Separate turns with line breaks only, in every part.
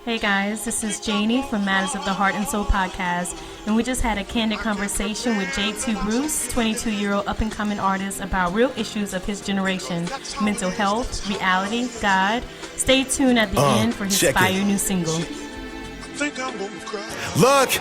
Hey guys, this is Janie from Matters of the Heart and Soul podcast, and we just had a candid conversation with JT Bruce, 22-year-old up-and-coming artist, about real issues of his generation, mental health, reality, God. Stay tuned at the end for his fire new single.
Look,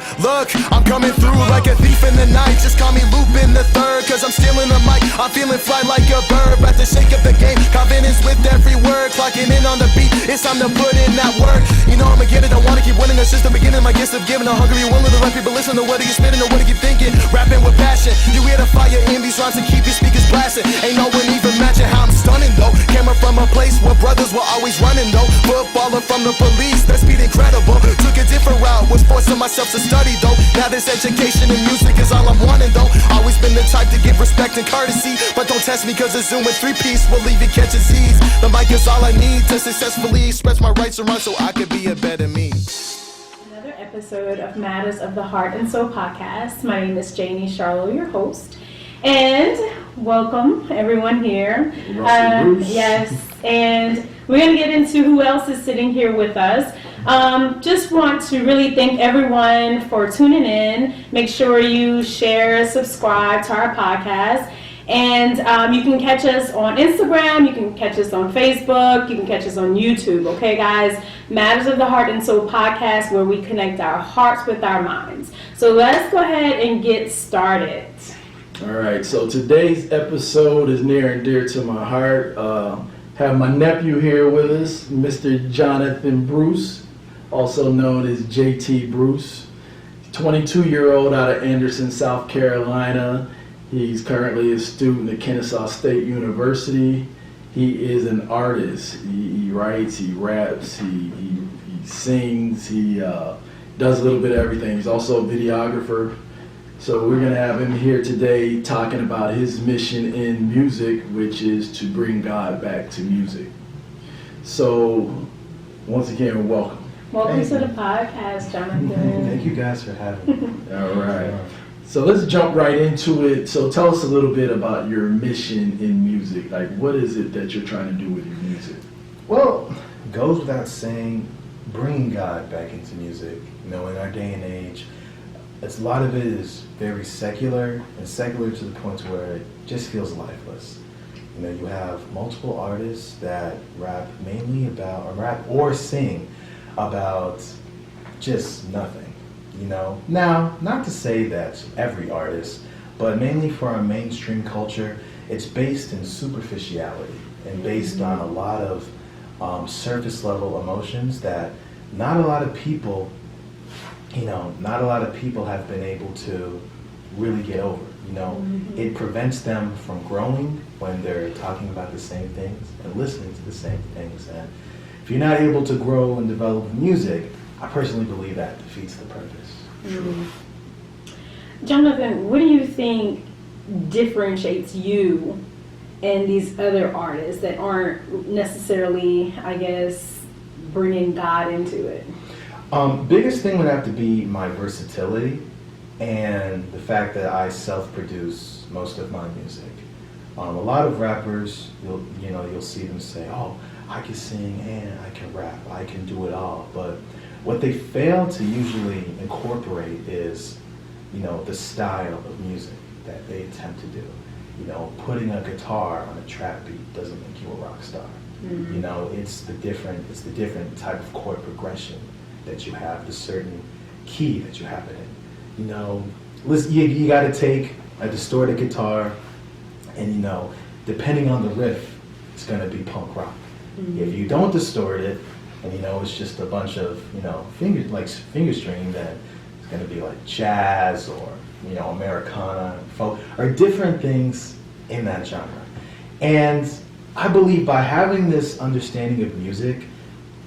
I'm coming through like a thief in the night. Just call me Lupin the Third, cause I'm stealing the mic. I'm feeling fly like a bird, about to shake up the game. Confidence with every word, clocking in on the beat. It's time to put in that work. You know I'ma get it, I wanna keep winning. It's just the beginning, my gifts of giving. I'm hungry, willing to let people listen to what you're spitting, or what you keep thinking. Rapping with passion, you hear the fire in these rhymes and keep your speakers blasting. Ain't no one even matching how I'm stunning though. Came up from a place where brothers were always running though. Footballer from the police, that speed incredible. Took a different route, was forcing myself to study though. Now this education and music is all I'm wanting though. Always been the type to give respect and courtesy, but don't test me cause a Zoom with 3-piece will leave you catching Z's. The mic is all I need to successfully express my rights around so I could be a better me.
Another episode of Matters of the Heart and Soul podcast. My name is Janie Charlo, your host, and welcome everyone here. Yes, and we're going to get into who else is sitting here with us. Just want to really thank everyone for tuning in. Make sure you share, subscribe to our podcast. And you can catch us on Instagram, you can catch us on Facebook, you can catch us on YouTube. Okay, guys? Matters of the Heart and Soul podcast, where we connect our hearts with our minds. So let's go ahead and get started.
All right, so today's episode is near and dear to my heart. Have my nephew here with us, Mr. Johnathon Bruce, also known as JT Bruce. 22-year-old out of Anderston, South Carolina. He's currently a student at Kennesaw State University. He is an artist. He writes, he raps, he sings, he does a little bit of everything. He's also a videographer. So we're going to have him here today talking about his mission in music, which is to bring God back to music. So once again, welcome.
Welcome to the podcast, Jonathan.
Thank you guys for having me.
All right. So let's jump right into it. So tell us a little bit about your mission in music. Like, what is it that you're trying to do with your music?
Well, it goes without saying, bringing God back into music. You know, in our day and age, a lot of it is very secular, and secular to the point where it just feels lifeless. You know, you have multiple artists that rap mainly about, or rap or sing about just nothing. You know, now, not to say that every artist, but mainly for our mainstream culture, it's based in superficiality and based on a lot of surface level emotions that not a lot of people have been able to really get over. You know, it prevents them from growing when they're talking about the same things and listening to the same things. And if you're not able to grow and develop music, I personally believe that defeats the purpose.
Jonathan, what do you think differentiates you and these other artists that aren't necessarily, I guess, bringing God into it?
Biggest thing would have to be my versatility and the fact that I self-produce most of my music. A lot of rappers, you'll see them say, "Oh, I can sing and I can rap, I can do it all." But what they fail to usually incorporate is, the style of music that they attempt to do. Putting a guitar on a trap beat doesn't make you a rock star. It's the different type of chord progression that you have, the certain key that you have it in. Listen, you got to take a distorted guitar, and depending on the riff, it's going to be punk rock. If you don't distort it, and it's just a bunch of finger string, then it's going to be like jazz or Americana, folk, or different things in that genre. And I believe by having this understanding of music,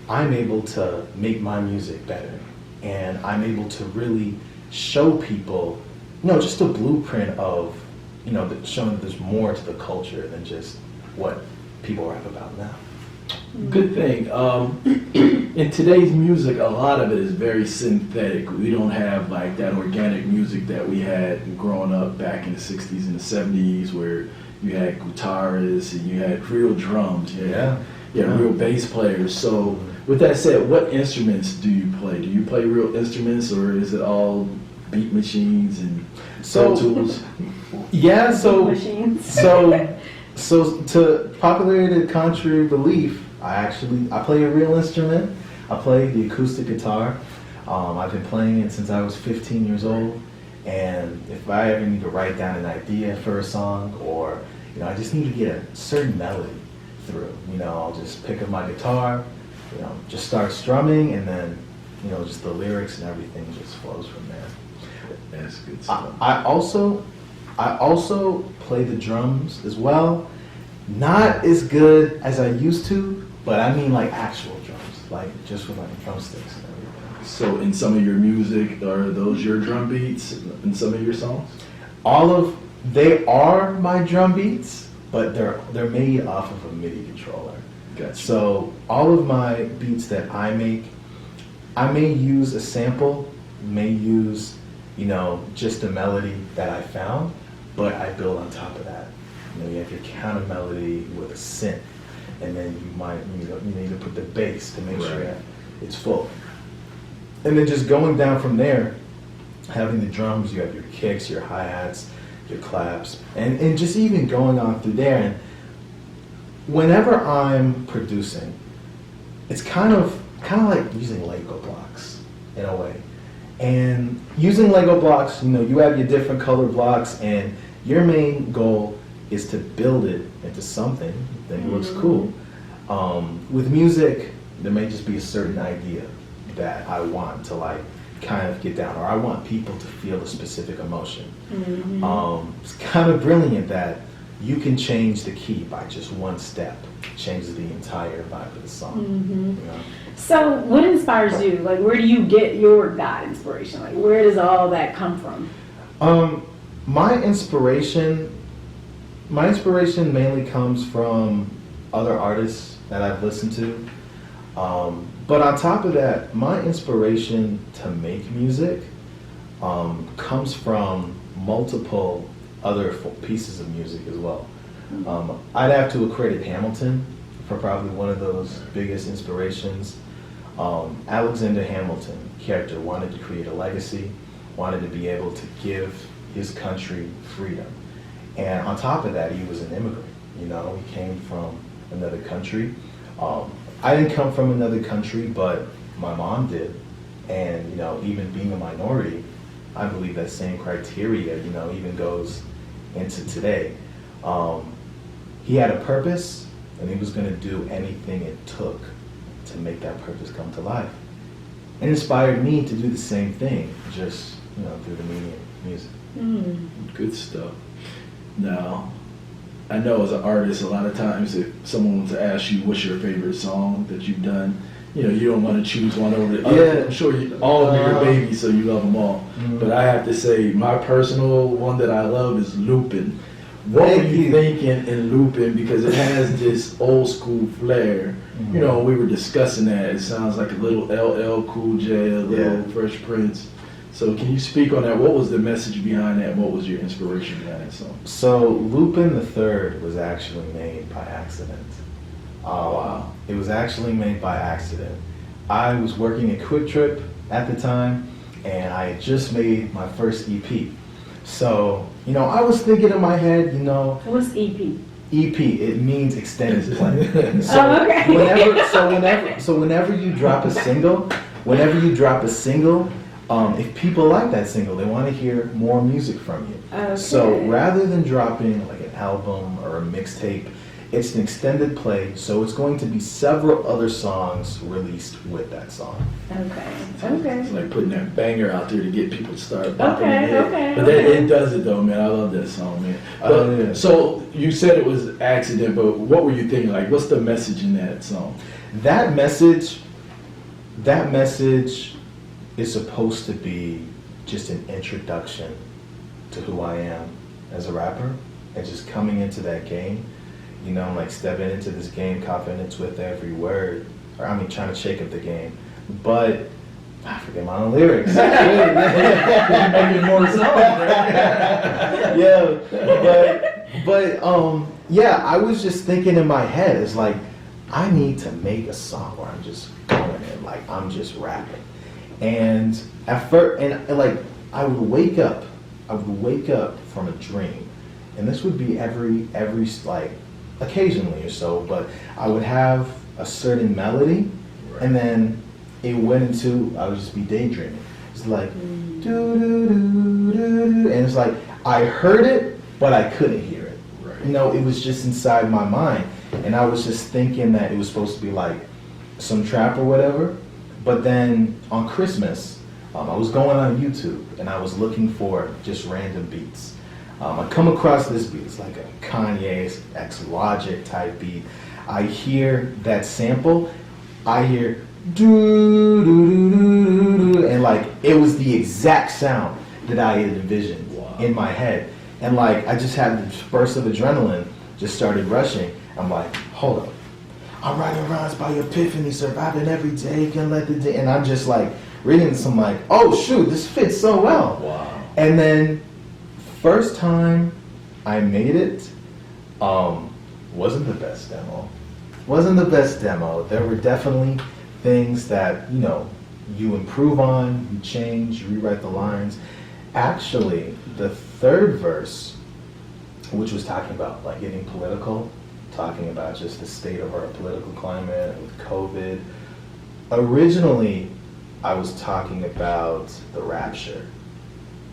I'm able to make my music better, and I'm able to really show people, just a blueprint of, showing that there's more to the culture than just what people rap about now.
Good thing. In today's music, a lot of it is very synthetic. We don't have like that organic music that we had growing up back in the 60s and the 70s, where you had guitarists and you had real drums. You had real bass players. So With that said, what instruments do you play? Do you play real instruments, or is it all beat machines and Pro Tools?
Yeah,
Machines.
so to popularity contrary belief, I play a real instrument. I play the acoustic guitar. I've been playing it since I was 15 years old. And if I ever need to write down an idea for a song, or I just need to get a certain melody through, I'll just pick up my guitar, just start strumming, and then just the lyrics and everything just flows from there.
That's good stuff.
I also play the drums as well. Not as good as I used to, but I mean like actual drums, like just with like drumsticks and everything.
So in some of your music, are those your drum beats in some of your songs?
They are my drum beats, but they're made off of a MIDI controller.
Gotcha.
So all of my beats that I make, I may use a sample, may use just a melody that I found, but I build on top of that. You have your counter melody with a synth, and then you need to put the bass to make sure that it's full. And then just going down from there, having the drums, you have your kicks, your hi-hats, your claps, and just even going on through there. And whenever I'm producing, it's kind of like using Lego blocks in a way. And using Lego blocks, you have your different color blocks, and your main goal is to build it into something that looks cool. With music, there may just be a certain idea that I want to kind of get down, or I want people to feel a specific emotion. It's kind of brilliant that you can change the key by just one step, changes the entire vibe of the song.
So what inspires you? Like, where do you get your God inspiration? Like, where does all that come from?
My inspiration mainly comes from other artists that I've listened to. But on top of that, my inspiration to make music comes from multiple other pieces of music as well. I'd have to accredit Hamilton for probably one of those biggest inspirations. Alexander Hamilton, character, wanted to create a legacy, wanted to be able to give his country freedom. And on top of that, he was an immigrant. He came from another country. I didn't come from another country, but my mom did. And, even being a minority, I believe that same criteria, even goes into today. He had a purpose, and he was going to do anything it took to make that purpose come to life. It inspired me to do the same thing, just, through the medium of music.
Good stuff. Now, I know as an artist, a lot of times if someone wants to ask you what's your favorite song that you've done, you don't want to choose one over the other.
Yeah.
I'm sure all of them are your babies, so you love them all. But I have to say, my personal one that I love is Lupin. What were you thinking in Lupin? Because it has this old school flair. We were discussing that. It sounds like a little LL Cool J, a little Fresh Prince. So can you speak on that? What was the message behind that, and what was your inspiration behind that song?
So Lupin the Third was actually made by accident.
Oh, wow.
It was actually made by accident. I was working at Quick Trip at the time, and I had just made my first EP. So, I was thinking in my head,
What's EP?
EP, it means extended play.
Okay.
Whenever you drop a single, if people like that single, they want to hear more music from you.
Okay.
So rather than dropping like an album or a mixtape, it's an extended play, so it's going to be several other songs released with that song.
Okay.
It's like putting that banger out there to get people to start
Okay,
bopping their head.
okay,
But
okay.
It does it though, man. I love that song, man. But, So you said it was accident, but what were you thinking? Like, what's the message in that song?
That message is supposed to be just an introduction to who I am as a rapper, and just coming into that game. Like stepping into this game, confidence with every word, trying to shake up the game. But I forget my own lyrics.
Making more songs, right?
I was just thinking in my head, it's like, I need to make a song where I'm just going in, like I'm just rapping. And at first, and like I would wake up from a dream, and this would be every like occasionally or so, but I would have a certain melody, and then it went into, I would just be daydreaming. It's like do do do do, and it's like I heard it, but I couldn't hear it. Right. You know, it was just inside my mind, and I was just thinking that it was supposed to be like some trap or whatever. But then on Christmas, I was going on YouTube and I was looking for just random beats. I come across this beat. It's like a Kanye X Logic type beat. I hear that sample. I hear do do do do do, and like it was the exact sound that I had envisioned in my head. And like I just had this burst of adrenaline, just started rushing. I'm like, hold up. I'm writing rhymes by epiphany, surviving every day, can let the day, and I'm just like reading some like, oh shoot, this fits so well. Wow. And then first time I made it, wasn't the best demo. Wasn't the best demo. There were definitely things that, you know, you improve on, you change, you rewrite the lines. Actually, the third verse, which was talking about like getting political, talking about just the state of our political climate with COVID. Originally, I was talking about the rapture.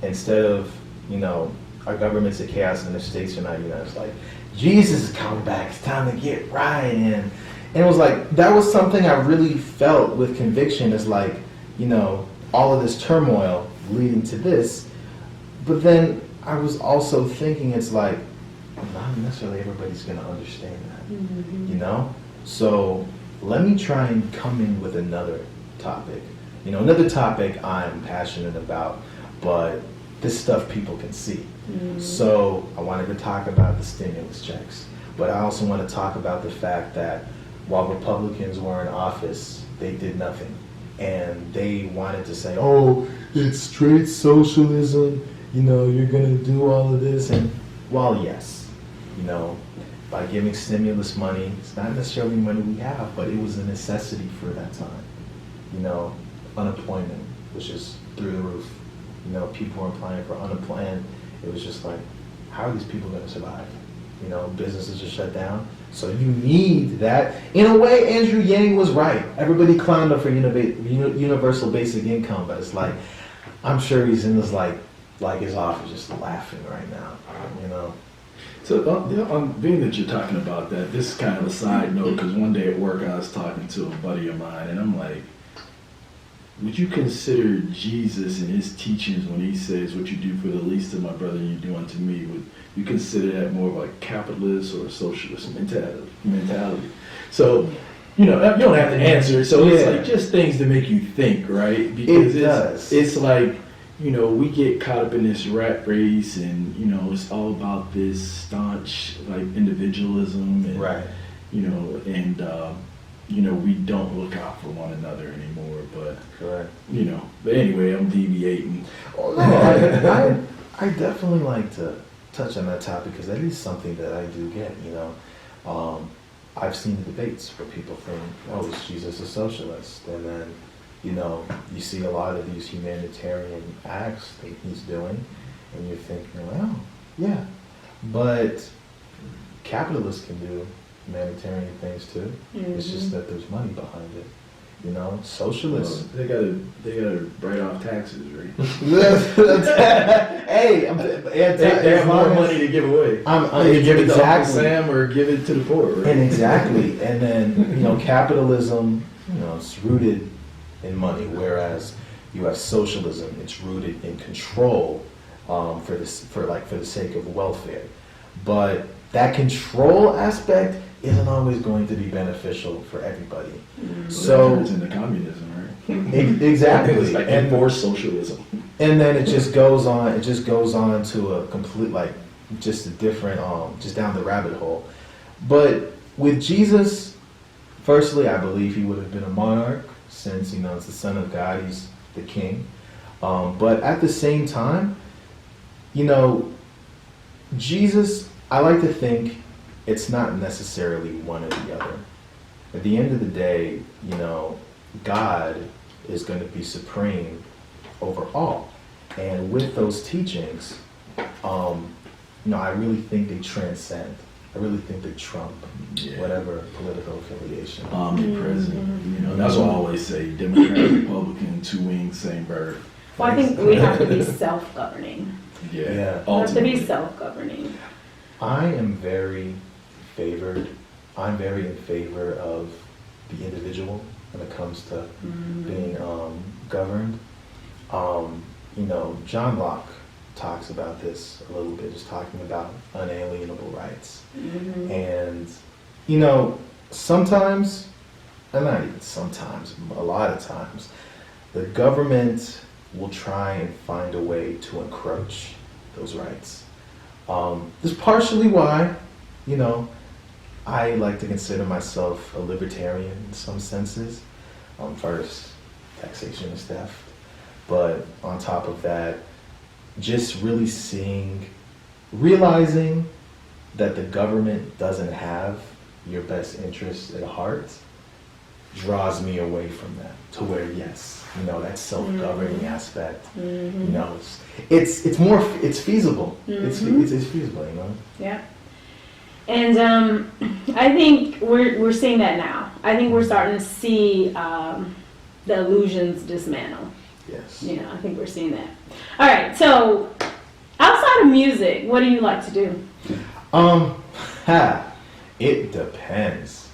Instead of, you know, our government's a chaos and the states are not, you know, it's like, Jesus is coming back, it's time to get right. And it was like, that was something I really felt with conviction, is like, you know, all of this turmoil leading to this. But then I was also thinking, it's like, not necessarily everybody's going to understand that, you know? So let me try and come in with another topic. You know, another topic I'm passionate about, but this stuff people can see. So I wanted to talk about the stimulus checks, but I also want to talk about the fact that while Republicans were in office, they did nothing. And they wanted to say, oh, it's straight socialism, you know, you're going to do all of this. And while yes, you know, by giving stimulus money, it's not necessarily money we have, but it was a necessity for that time. You know, unemployment was just through the roof. You know, people were applying for unemployment. It was just like, how are these people going to survive? You know, businesses are shut down. So you need that. In a way, Andrew Yang was right. Everybody clowned up for universal basic income, but it's like, I'm sure he's in this like his office just laughing right now, you know.
So, being that you're talking about that, this is kind of a side note, because one day at work I was talking to a buddy of mine, and I'm like, would you consider Jesus and his teachings when he says, what you do for the least of my brother, you do unto me, would you consider that more of a capitalist or a socialist mentality? So, you know, you don't have to answer, so it's like just things to make you think, right? Because it's like, you know, we get caught up in this rat race, and you know, it's all about this staunch like individualism, and you know, and you know, we don't look out for one another anymore. But you know, but anyway, I'm deviating.
Oh, no, I definitely like to touch on that topic because that is something that I do get. You know, I've seen debates where people think, "Oh, is Jesus a socialist?" And then, you know, you see a lot of these humanitarian acts that he's doing, and you're thinking, well, yeah, but capitalists can do humanitarian things too. It's just that there's money behind it. You know, socialists.
Well, they gotta write off taxes, right?
Hey,
they have more money to give away. They give it to Uncle Sam or give it to the poor, right?
And exactly. And then, you know, capitalism, you know, it's rooted in money, whereas you have socialism, it's rooted in control for the sake of welfare. But that control aspect isn't always going to be beneficial for everybody.
So it's into communism, right?
Exactly.
It's like enforced socialism.
And then it just goes on. It just goes on to a complete, like, just a different, just down the rabbit hole. But with Jesus, firstly, I believe he would have been a monarch, since, you know, it's the Son of God, he's the king. But at the same time, you know, Jesus, I like to think it's not necessarily one or the other. at the end of the day, God is going to be supreme over all. And with those teachings, I really think they transcend. I really think they trump whatever political affiliation.
Omnipresent. That's what I always say. Democrat, Republican, two wings, same bird.
Well, I think we have to be self-governing.
Yeah.
We have to be self-governing.
I'm very in favor of the individual when it comes to being governed. John Locke talks about this a little bit, just talking about unalienable rights. And, sometimes, and not even sometimes, a lot of times, the government will try and find a way to encroach those rights. This is partially why, I like to consider myself a libertarian in some senses. First, taxation is theft. But on top of that, just really realizing that the government doesn't have your best interests at heart draws me away from that. To where, yes, that self-governing aspect, it's feasible. It's feasible,
Yeah. And I think we're seeing that now. I think we're starting to see the illusions dismantle.
Yes.
I think we're seeing that. All right. So, outside of music, what do you like to do?
It depends.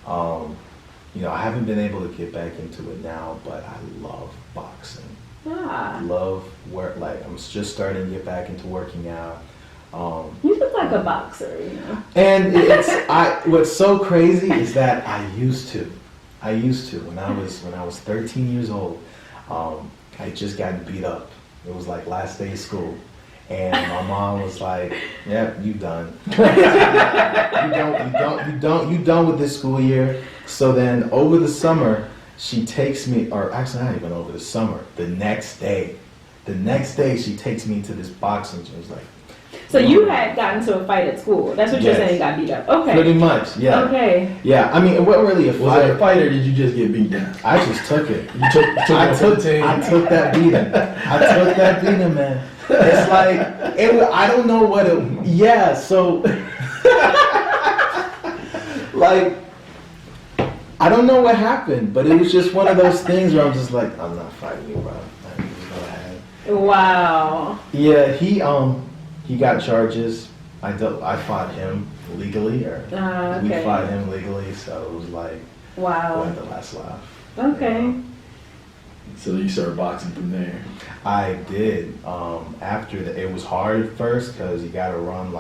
I haven't been able to get back into it now, but I love boxing. I'm just starting to get back into working out.
You look like a boxer,
And what's so crazy is that I used to when I was 13 years old. I had just gotten beat up. It was like last day of school. And my mom was like, "Yep, you done. you done with this school year." So then over the summer, she takes me, or actually not even over the summer, the next day she takes me to this boxing gym. It was like,
so you had gotten into a fight at school. That's what you're saying, you got beat up. Okay.
Pretty much, yeah.
Okay.
Yeah, I mean, it wasn't really a fight.
Was it a fight or did you just get beat down?
I just took it.
I took
that beating. Man. It's like, I don't know what it, so, like, I don't know what happened, but it was just one of those things where I'm just like, I'm not fighting you, bro. I'm just go ahead.
Wow.
Yeah, he got charges. I fought him legally, or we fought him legally, so it was like,
wow.
We had the last laugh.
Okay.
So you started boxing from there?
I did. After that, it was hard at first because you got to run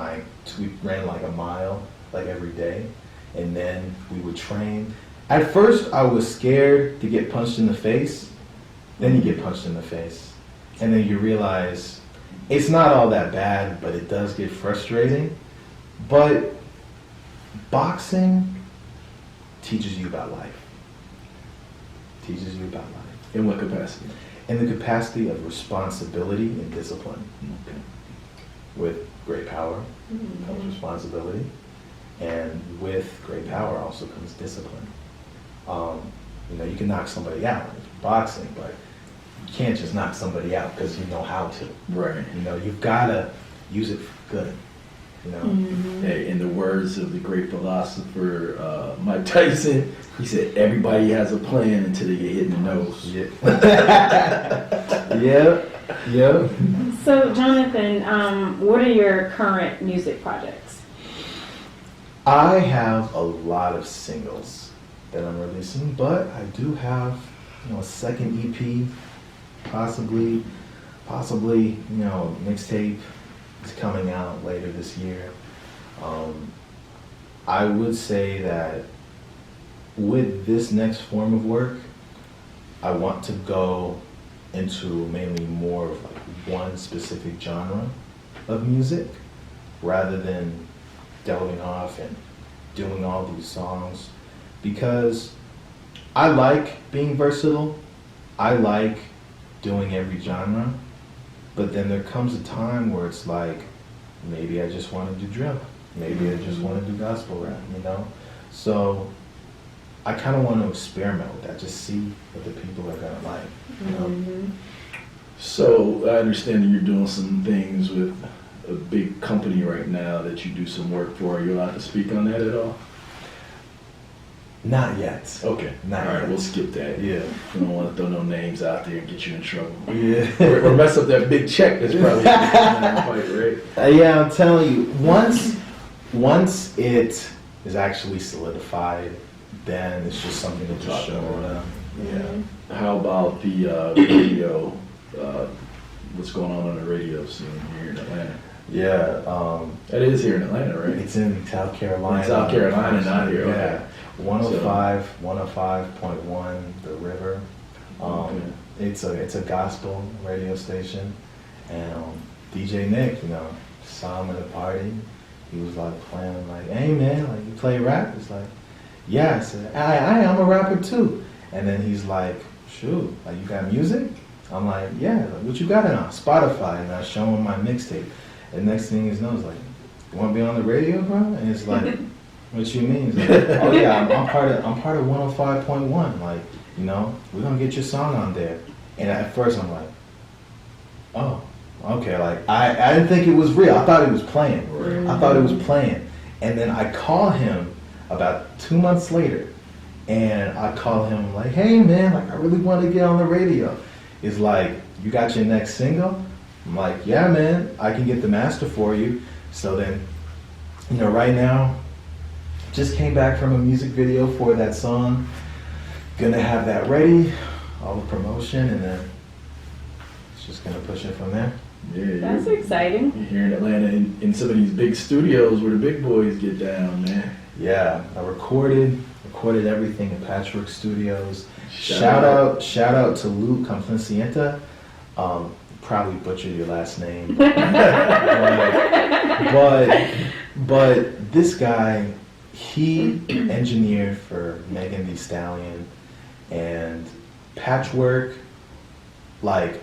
we ran like a mile every day, and then we would train. At first, I was scared to get punched in the face. Then you get punched in the face, and then you realize it's not all that bad, but it does get frustrating. But boxing teaches you about life.
In what capacity?
In the capacity of responsibility and discipline.
Okay.
With great power comes responsibility, and with great power also comes discipline. You can knock somebody out in boxing, but you can't just knock somebody out because you know how to.
Right.
You've got to use it for good.
Hey, in the words of the great philosopher Mike Tyson, he said, "Everybody has a plan until they get hit in the nose."
Yeah.
So, Jonathan, what are your current music projects?
I have a lot of singles that I'm releasing, but I do have, a second EP, possibly, mixtape is coming out later this year. I would say that with this next form of work, I want to go into mainly more of one specific genre of music rather than delving off and doing all these songs, because I like being versatile. I like doing every genre, but then there comes a time where it's like, maybe I just want to do drill. Maybe I just want to do gospel rap, So I kind of want to experiment with that, just see what the people are gonna like. You know?
Mm-hmm.
So I understand that you're doing some things with a big company right now that you do some work for. Are you allowed to speak on that at all?
Not yet.
Okay.
Not
all right,
yet.
we'll skip that.
Yeah.
We don't want to throw no names out there and get you in trouble.
Yeah.
or mess up that big check that's probably fight, right?
Yeah, I'm telling you, once it is actually solidified, then it's just something to just show around.
Yeah. How about the radio? What's going on the radio scene here in Atlanta?
Yeah.
That is here in Atlanta, right?
It's in South Carolina.
In South Carolina, not here.
Yeah.
Okay.
105.1 The River.
Okay.
It's a gospel radio station, and DJ Nick, saw him at a party. He was like playing, like, "Hey man, like you play rap?" It's like, "Yeah." I said, "I'm a rapper too." And then he's like, "Shoot, like you got music?" I'm like, "Yeah." Like, "What you got it on?" "Spotify." And I show him my mixtape. And next thing he knows, like, "You want to be on the radio, bro?" And it's like, "What you mean?" He's like, "Oh yeah, I'm part of 105.1. Like, we're gonna get your song on there." And at first I'm like, "Oh, okay." Like I didn't think it was real. I thought he was playing.
Right.
I thought he was playing. And then I call him about 2 months later, and I call him like, "Hey man, like I really want to get on the radio." He's like, "You got your next single?" I'm like, "Yeah man, I can get the master for you." So then, right now, just came back from a music video for that song. Gonna have that ready, all the promotion, and then it's just gonna push it from there.
Yeah,
That's exciting.
You're here in Atlanta in some of these big studios where the big boys get down, man.
Yeah, I recorded everything in Patchwork Studios.
Shout
Shout out to Luke Conflencienta. Probably butchered your last name, but this guy, he engineered for Megan Thee Stallion and Patchwork. Like,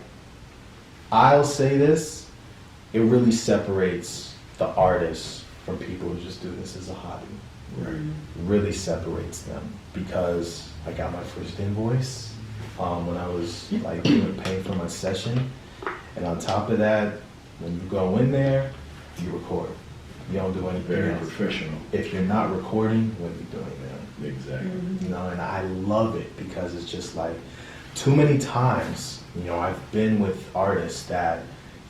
I'll say this, it really separates the artists from people who just do this as a hobby.
Right.
Really separates them, because I got my first invoice when I was like paying for my session, and on top of that, when you go in there, you record. You don't do anything
Very
else.
professional.
If you're not recording, what are you doing there?
Exactly.
And I love it because it's just like, too many times, I've been with artists that,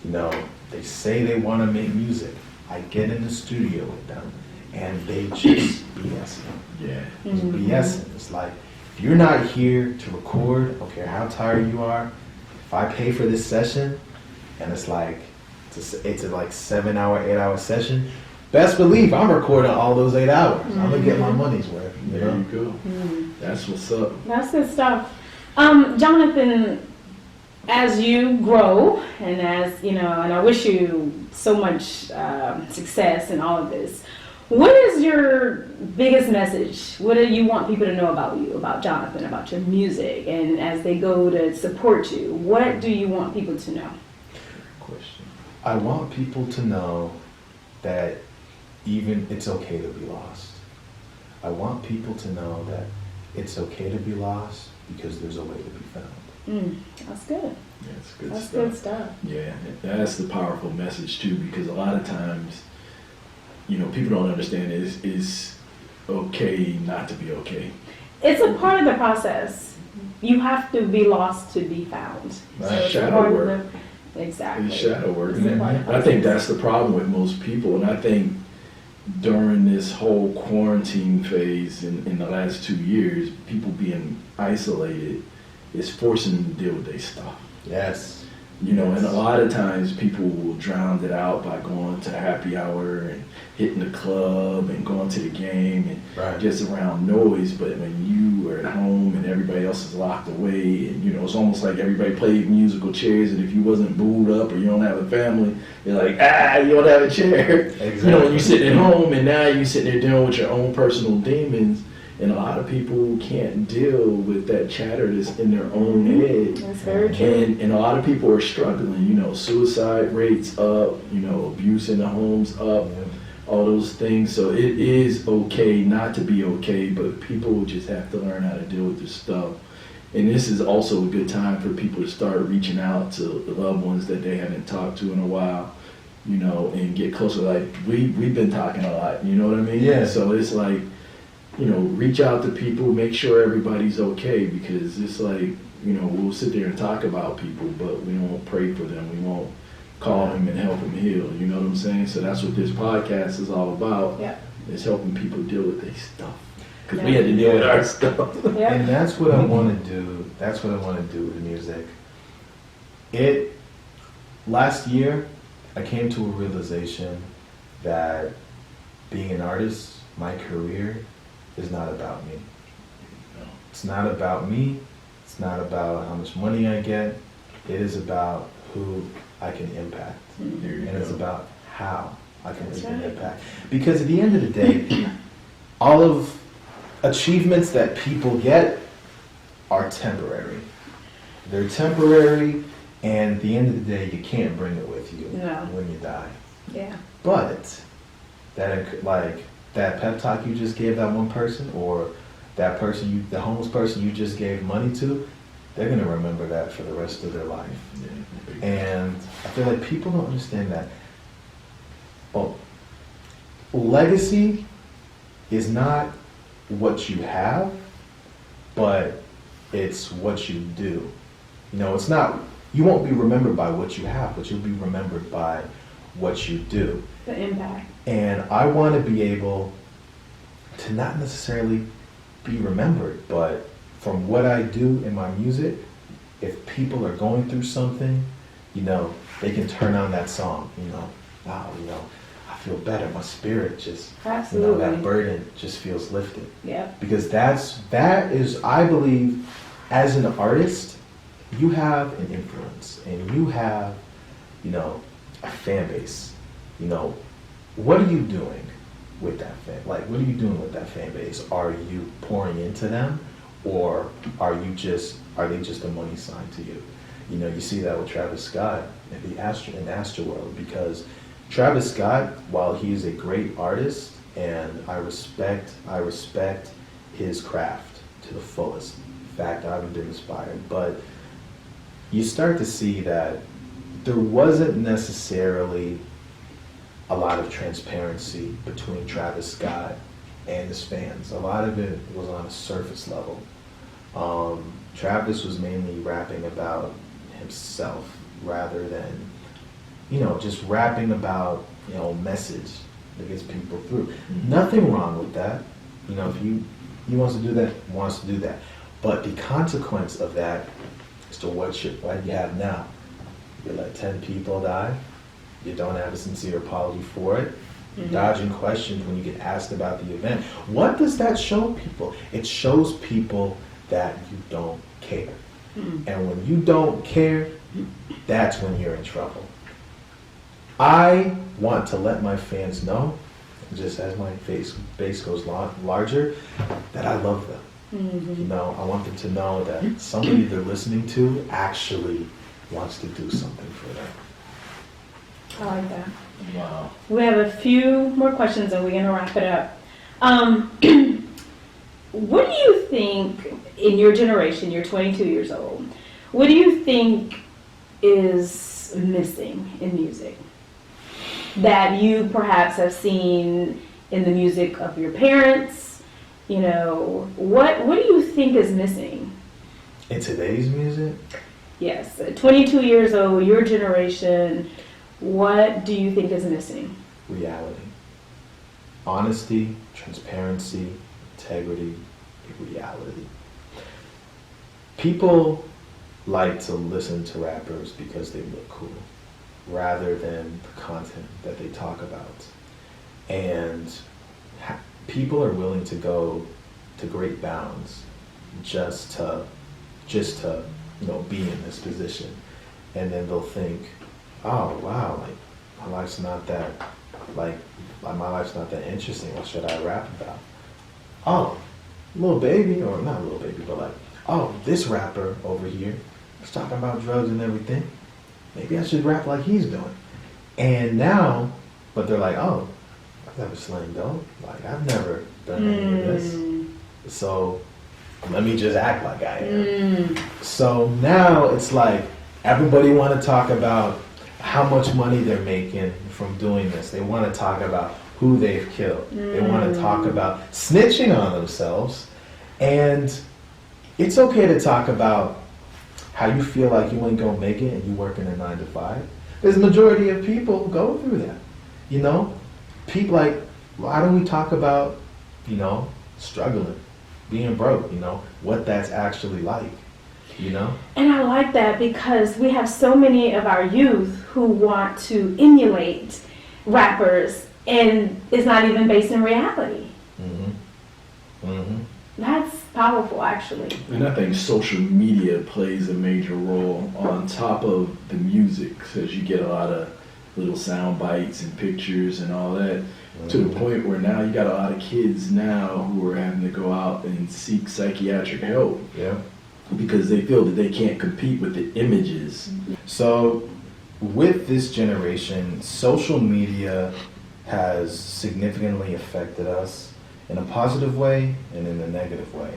they say they want to make music. I get in the studio with them, and they just BSing.
Yeah.
Just BSing. It's like, if you're not here to record, I don't care how tired you are, if I pay for this session, and it's like, it's a like 7-hour, 8-hour session, best believe I'm recording all those 8 hours. I'm gonna get my money's worth.
There you go. That's what's up.
That's good stuff. Jonathan, as you grow, and as and I wish you so much success in all of this, what is your biggest message? What do you want people to know about you, about Jonathan, about your music, and as they go to support you, what do you want people to know?
Question.
I want people to know that even it's okay to be lost. I want people to know that it's okay to be lost because there's a way to be found.
That's good.
Yeah, it's good
That's
stuff.
good stuff.
Yeah, that's the powerful message too, because a lot of times, people don't understand it's okay not to be okay.
It's a part of the process. You have to be lost to be found.
Right.
So it's a
Shadow
part of
work.
Exactly.
It's shadow work.
It's a part of the
I think
process.
that's the problem with most people, and I think during this whole quarantine phase in the last 2 years, people being isolated is forcing them to deal with their stuff.
Yes.
And a lot of times people will drown it out by going to happy hour and hitting the club and going to the game and
Right.
just around noise. But when you are at home and everybody else is locked away, and it's almost like everybody played musical chairs, and if you wasn't booed up or you don't have a family, you're like, you don't have a chair.
Exactly.
When you're sitting at home and now you're sitting there dealing with your own personal demons. And a lot of people can't deal with that chatter that's in their own head.
That's very true.
And a lot of people are struggling. Suicide rates up, abuse in the homes up. all those things. So it is okay not to be okay, but people just have to learn how to deal with this stuff. And this is also a good time for people to start reaching out to the loved ones that they haven't talked to in a while, you know, and get closer. Like we've been talking a lot, you know what I mean?
Yeah.
So it's like, you know, reach out to people, make sure everybody's okay, because it's like, you know, we'll sit there and talk about people, but we won't pray for them. We won't call them and help them heal. You know what I'm saying? So that's what this podcast is all about.
Yeah.
Is helping people deal with their stuff. Because
Yeah.
we had to deal with our stuff.
Yeah.
And that's what I want to do. That's what I want to do with music. Last year, I came to a realization that being an artist, my career, is not about me. It's not about me. It's not about how much money I get. It is about who I can impact. And it's about how I can make an impact. Because at the end of the day, all of achievements that people get are temporary. They're temporary, and at the end of the day, you can't bring it with you when you die.
Yeah.
But that pep talk you just gave that one person, or that person, the homeless person you just gave money to, they're gonna remember that for the rest of their life. And I feel like people don't understand that. Well, legacy is not what you have, but it's what you do. You know, it's not, you won't be remembered by what you have, but you'll be remembered by what you do.
The impact.
And I want to be able to not necessarily be remembered, but from what I do in my music, if people are going through something, you know, they can turn on that song, you know, wow, you know, I feel better, my spirit just,
Absolutely.
you know, that burden just feels lifted.
Yeah.
Because that is, I believe, as an artist, you have an influence, and you have, you know, a fan base. You know, what are you doing with that fan? Like, what are you doing with that fan base? Are you pouring into them, or are they just a money sign to you? You know, you see that with Travis Scott in Astroworld, because Travis Scott, while he's a great artist, and I respect his craft to the fullest. In fact, I've been inspired, but you start to see that there wasn't necessarily a lot of transparency between Travis Scott and his fans. A lot of it was on a surface level. Travis was mainly rapping about himself rather than, you know, just rapping about, you know, message that gets people through. Nothing wrong with that. You know, if he wants to do that, wants to do that. But the consequence of that is to what you have now. You let 10 people die. You don't have a sincere apology for it. You're dodging questions when you get asked about the event. What does that show people? It shows people that you don't care. And when you don't care, that's when you're in trouble. I want to let my fans know, just as my base goes larger, that I love them. You know, I want them to know that somebody they're listening to actually wants to do something for them.
I like that.
Wow.
We have a few more questions and we're going to wrap it up. What do you think, in your generation, you're 22 years old, what do you think is missing in music that you perhaps have seen in the music of your parents? You know, what do you think is missing?
In today's music?
Yes, 22 years old, your generation, what do you think is missing?
Reality. Honesty, transparency, integrity, reality. People like to listen to rappers because they look cool, rather than the content that they talk about. And people are willing to go to great bounds just to you know, be in this position. And then they'll think, oh wow, like my life's not that interesting. What should I rap about? Oh, Lil Baby, or not Lil Baby, but like, oh, this rapper over here is talking about drugs and everything. Maybe I should rap like he's doing. And now, but they're like, oh, I've never slang dope. Like, I've never done any of this. So let me just act like I am. So now it's like everybody want to talk about how much money they're making from doing this. They want to talk about who they've killed. They want to talk about snitching on themselves. And it's okay to talk about how you feel like you ain't gonna make it and you work in a 9 to 5. There's a majority of people who go through that. You know? People like, why don't we talk about, you know, struggling, being broke, you know, what that's actually like, you know?
And I like that because we have so many of our youth who want to emulate rappers and it's not even based in reality. That's powerful, actually.
And I think social media plays a major role on top of the music, because you get a lot of little sound bites and pictures and all that, to the point where now you got a lot of kids now who are having to go out and seek psychiatric help.
Yeah.
Because they feel that they can't compete with the images.
So with this generation, social media has significantly affected us in a positive way and in a negative way.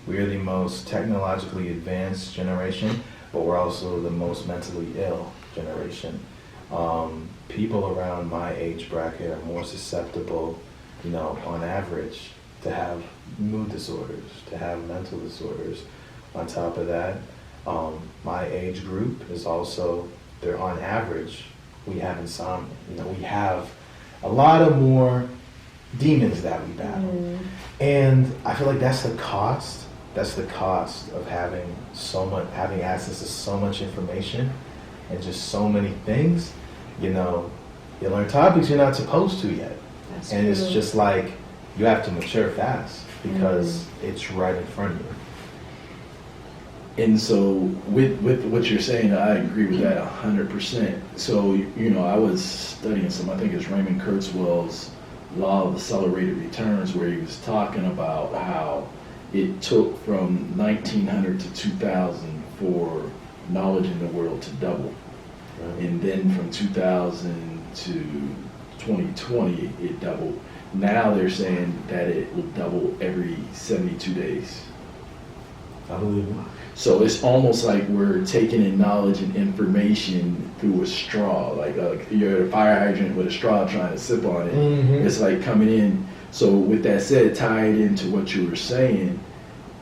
We are the most technologically advanced generation, but we're also the most mentally ill generation. People around my age bracket are more susceptible, you know, on average, to have mood disorders, to have mental disorders. On top of that, my age group is also, they're on average, we have insomnia. You know, we have a lot of more demons that we battle. And I feel like that's the cost. That's the cost of having having access to so much information and just so many things. You know, you learn topics you're not supposed to yet.
That's
and
true.
It's just like you have to mature fast because it's right in front of you.
And so with what you're saying, I agree with that 100%. So, you know, I was studying I think it's Raymond Kurzweil's Law of Accelerated Returns, where he was talking about how it took from 1900 to 2000 for knowledge in the world to double. Right. And then from 2000 to 2020, it doubled. Now they're saying that it will double every 72 days.
I believe it.
So it's almost like we're taking in knowledge and information through a straw. Like you're at a fire hydrant with a straw trying to sip on it. It's like coming in. So with that said, tied into what you were saying,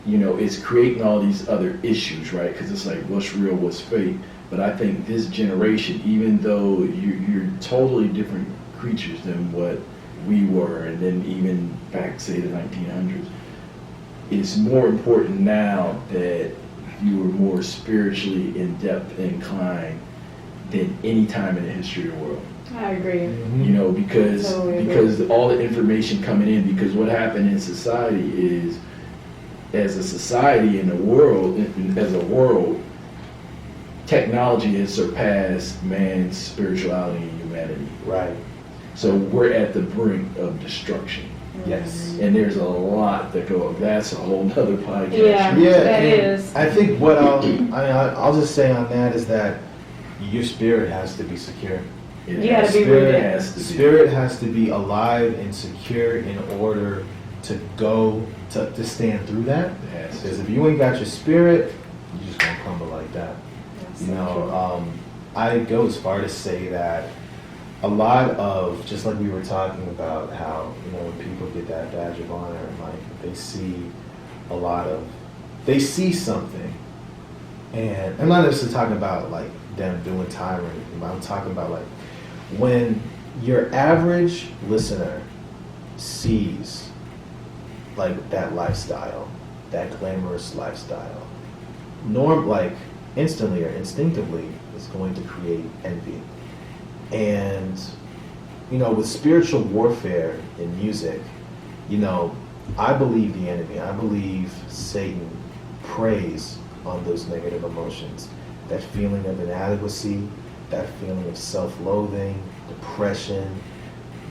you know, it's creating all these other issues, right? Because it's like, what's real, what's fake? But I think this generation, even though you're totally different creatures than what we were, and then even back, say, the 1900s, it's more important now that you were more spiritually in-depth inclined than any time in the history of the world.
I agree.
You know, because all the information coming in, because what happened in society is, as a society in the world, as a world, technology has surpassed man's spirituality and humanity.
Right.
So we're at the brink of destruction.
Yes.
And there's a lot that go up. That's a whole nother podcast.
Yeah, that is.
I think what I'll just say on that is that your spirit has to be secure. Spirit has to be alive and secure in order to go to stand through that.
Yes.
Because if you ain't got your spirit, you just gonna crumble like that.
That's
You
so
know,
true.
I go as far to say that a lot of, just like we were talking about how, you know, when people get that badge of honor, like they see something. And I'm not necessarily talking about like them doing time or anything, but I'm talking about like when your average listener sees like that lifestyle, that glamorous lifestyle, like instantly or instinctively is going to create envy. And, you know, with spiritual warfare in music, you know, I believe the enemy, I believe Satan preys on those negative emotions. That feeling of inadequacy, that feeling of self-loathing, depression,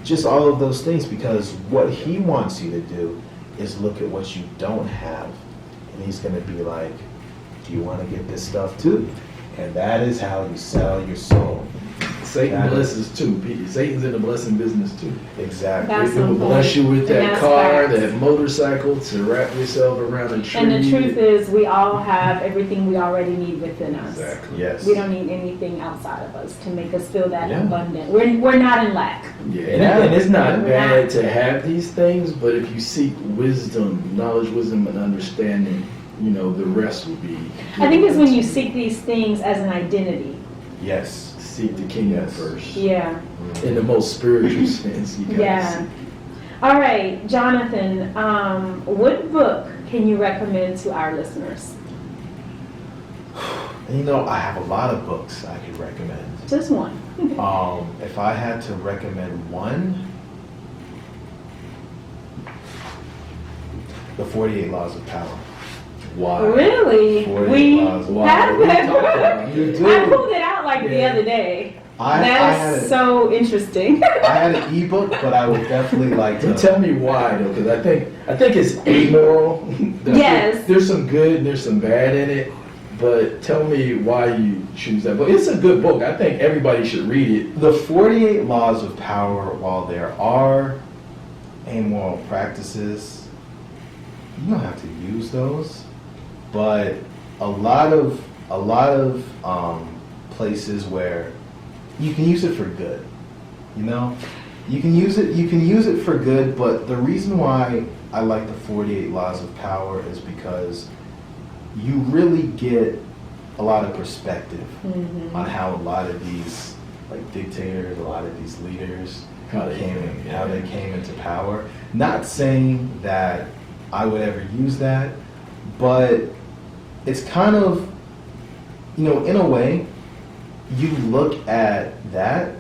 just all of those things, because what he wants you to do is look at what you don't have. And he's going to be like, do you want to get this stuff too? And that is how you sell your soul.
Satan blesses too. Satan's in the blessing business too.
Exactly.
That's
He will bless you with that car, that motorcycle to wrap yourself around a tree.
And the truth is, we all have everything we already need within us.
Exactly.
Yes.
We don't need anything outside of us to make us feel that abundant. We're not in lack.
Yeah, and it's not bad to have these things, but if you seek wisdom, knowledge, wisdom, and understanding, the rest will be.
I think it's when you seek these things as an identity.
Yes.
Seek the kingdom first.
Yeah.
In the most spiritual sense, you guys.
Yeah. All right, Jonathan, what book can you recommend to our listeners?
I have a lot of books I could recommend.
Just one.
If I had to recommend one, The 48 Laws of Power.
Why?
Really?
48
We
Laws of
have
Power.
that book.
You do.
I pulled it out the other day. That is so interesting.
I had an ebook, but I would definitely like to.
Tell me why though, because I think it's amoral.
Yes.
There's some good and there's some bad in it, but tell me why you choose that book. It's a good book. I think everybody should read it.
The 48 Laws of Power, while there are amoral practices, you don't have to use those, but a lot of places where you can use it for good. You can use it for good, but the reason why I like the 48 Laws of Power is because you really get a lot of perspective on how a lot of these dictators, a lot of these leaders, how they came into power. Not saying that I would ever use that, but it's kind of, in a way, you look at that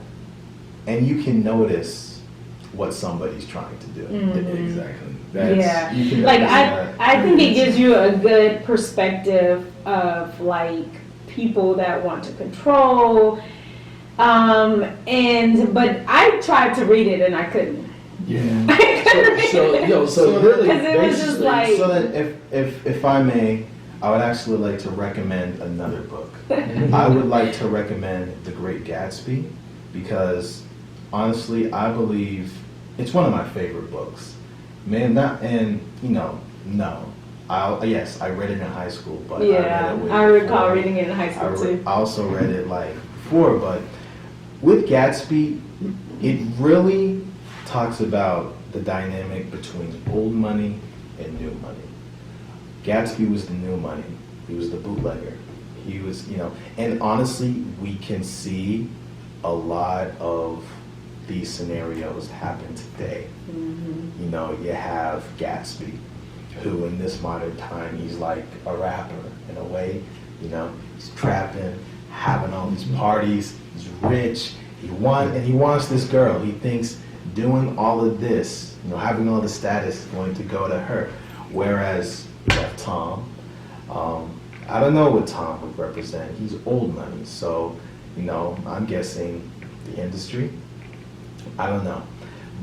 and you can notice what somebody's trying to do.
Exactly.
Yeah.
You can
I think it gives you a good perspective of people that want to control. But I tried to read it and I couldn't.
Yeah.
So
really,
because it was just like.
So then, if I may, I would actually like to recommend another book. I would like to recommend The Great Gatsby because, honestly, I believe it's one of my favorite books. Yes, I read it in high school, but
I recall reading it in high school too.
I also read it before, but with Gatsby, it really talks about the dynamic between old money and new money. Gatsby was the new money. He was the bootlegger. He was, and honestly, we can see a lot of these scenarios happen today. You have Gatsby, who in this modern time, he's like a rapper in a way. He's trapping, having all these parties. He's rich. He wants this girl. He thinks doing all of this, having all the status is going to go to her. Whereas you have Tom. I don't know what Tom would represent. He's old money. So, I'm guessing the industry. I don't know.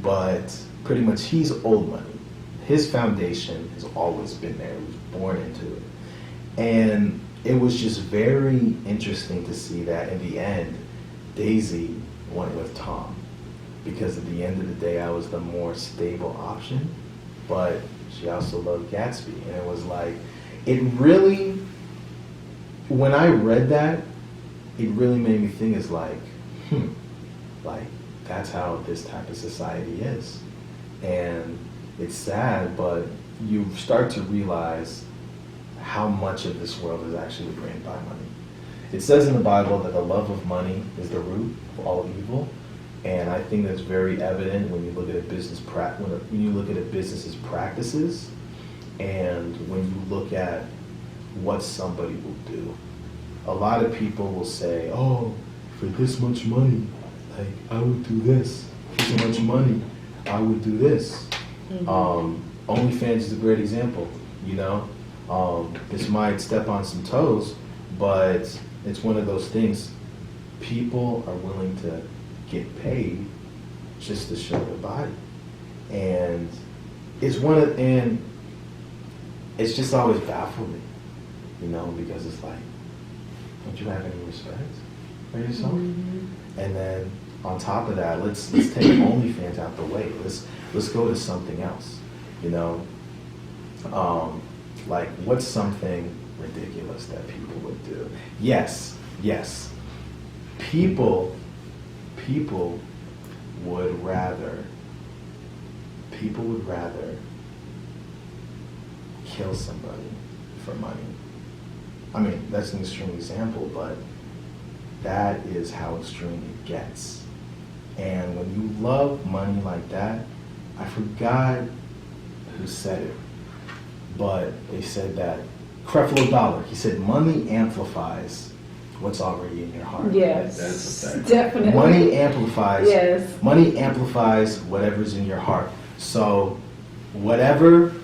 But pretty much he's old money. His foundation has always been there. He was born into it. And it was just very interesting to see that in the end, Daisy went with Tom. Because at the end of the day, I was the more stable option. But she also loved Gatsby. And it was it really, when I read that, it really made me think that's how this type of society is. And it's sad, but you start to realize how much of this world is actually ran by money. It says in the Bible that the love of money is the root of all evil. And I think that's very evident when you look at a business's practices, and when you look at what somebody will do. A lot of people will say, "Oh, for this much money, I would do this. For so much money, I would do this." OnlyFans is a great example. This might step on some toes, but it's one of those things. People are willing to get paid just to show their body, and it's just always baffled me, because it's don't you have any respect for yourself? And then on top of that, let's take OnlyFans out the way. Let's go to something else. You know, like what's something ridiculous that people would do? Yes. People would rather kill somebody for money. I mean, that's an extreme example, but that is how extreme it gets. And when you love money like that, I forgot who said it, but they said that Creflo Dollar, he said money amplifies what's already in your heart.
Yes,
That's a fact.
definitely.
Money amplifies.
Yes.
Money amplifies whatever's in your heart. So whatever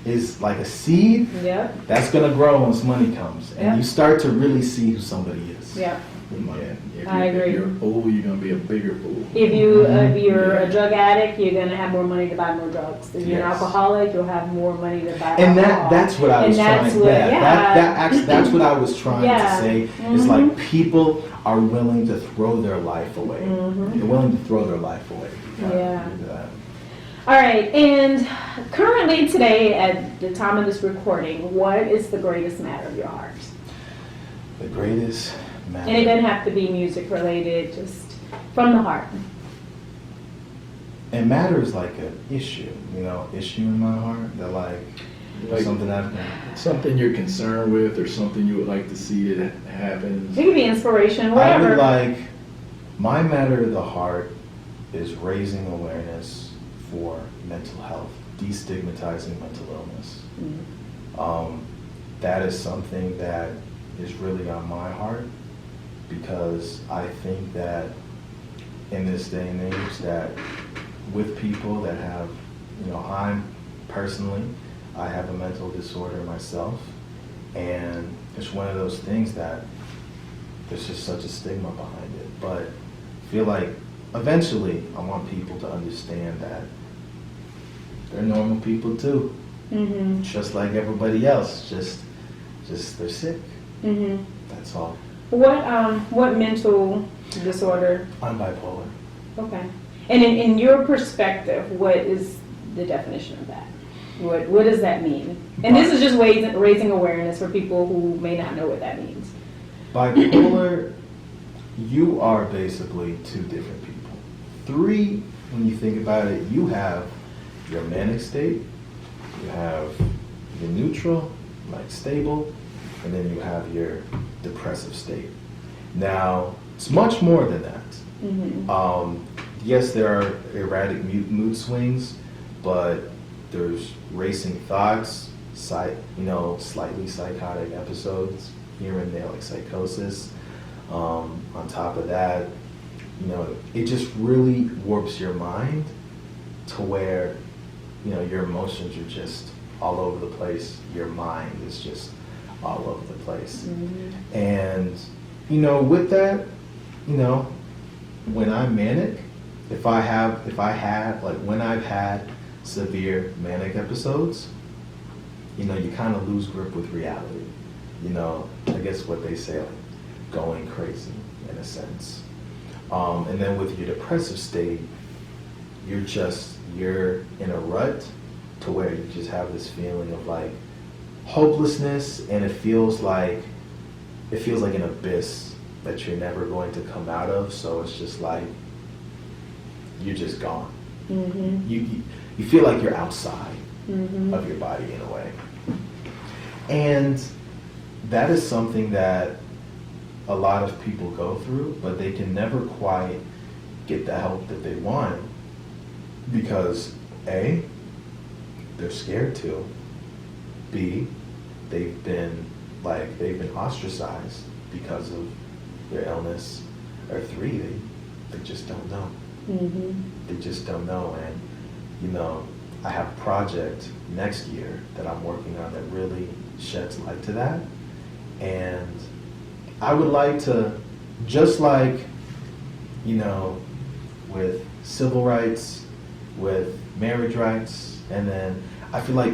is like a seed,
Yep.
that's gonna grow once money comes, and
Yep.
you start to really see who somebody is.
Yep.
If
I agree.
If you're a fool, you're gonna be a bigger fool.
If you're a drug addict, you're gonna have more money to buy more drugs. If you're an
Yes.
alcoholic, you'll have more money to buy
And
alcohol.
that's what I was
And that's
trying.
what-
That's what I was trying
Yeah.
to say. It's like people are willing to throw their life away. They're willing to throw their life away.
Yeah.
Do that.
All right, and currently today, at the time of this recording, what is the greatest matter of your heart?
The greatest matter.
And it doesn't have to be music related, just from the heart.
And matter is like an issue, issue in my heart that like something I've been.
Something you're concerned with, or something you would like to see that happens.
It could be inspiration,
I
whatever.
would like, my matter of the heart is raising awareness for mental health, destigmatizing mental illness. That is something that is really on my heart, because I think that in this day and age that with people that have, I have a mental disorder myself, and it's one of those things that there's just such a stigma behind it. But I feel like eventually I want people to understand that they're normal people too, just like everybody else, just they're sick. That's all.
What mental disorder?
I'm bipolar.
Okay. And in your perspective, what is the definition of that? What does that mean? And this is just raising awareness for people who may not know what that means.
Bipolar, you are basically two different people. Three, when you think about it, you have your manic state, you have your neutral, like stable, and then you have your depressive state. Now, it's much more than that. Yes, there are erratic mood swings, but there's racing thoughts, slightly psychotic episodes here and there, like psychosis. On top of that, it just really warps your mind to where, your emotions are just all over the place. Your mind is just all over the place. And, with that, when I'm manic, when I've had severe manic episodes, you kind of lose grip with reality. I guess what they say, like going crazy in a sense. And then with your depressive state, you're in a rut to where you just have this feeling of like hopelessness, and it feels like an abyss that you're never going to come out of. So it's just like you're just gone. You feel like you're outside of your body in a way. And that is something that a lot of people go through, but they can never quite get the help that they want because A, they're scared to, B, they've been ostracized because of their illness, or 3, they just don't know. They just don't know. And I have a project next year that I'm working on that really sheds light to that. And I would like to, just like, with civil rights, with marriage rights, and then I feel like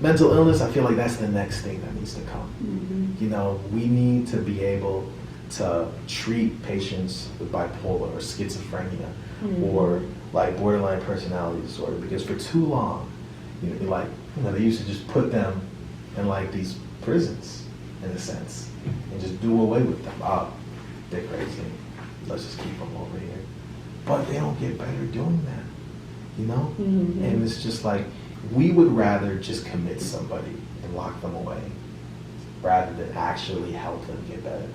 mental illness, I feel like that's the next thing that needs to come. We need to be able to treat patients with bipolar or schizophrenia or like borderline personality disorder, because for too long, they used to just put them in like these prisons in a sense and just do away with them. Oh, they're crazy. Let's just keep them over here. But they don't get better doing that, And it's just like, we would rather just commit somebody and lock them away rather than actually help them get better.